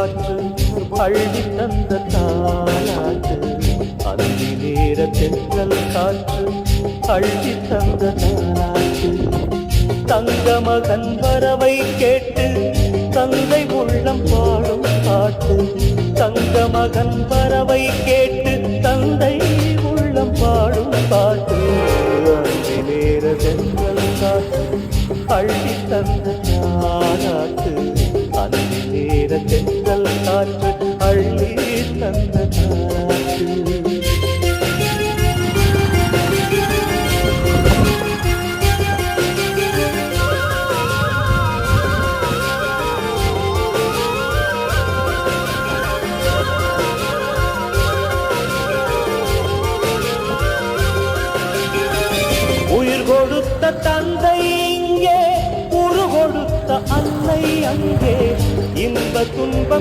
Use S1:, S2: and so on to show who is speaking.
S1: அள்ளி தந்த தாலாட்டு அந்தி நேர தென்றல் காற்று அள்ளி தந்த தாலாட்டு தங்க மகன் வரவை கேட்டு தந்தை உள்ளம் பாடும் பாட்டு தங்க மகன் வரவை கேட்டு தந்தை உள்ளம் பாடும் பாட்டு அந்தி நேர தென்றல் காற்று அள்ளி தந்த தாலாட்டு அந்தி நேர தென்றல் காற்று அள்ளி தந்த தாலாட்டு உயிர் கொடுத்த தந்தை இங்கே உரு கொடுத்த அன்னை அங்கே இன்ப துன்பம்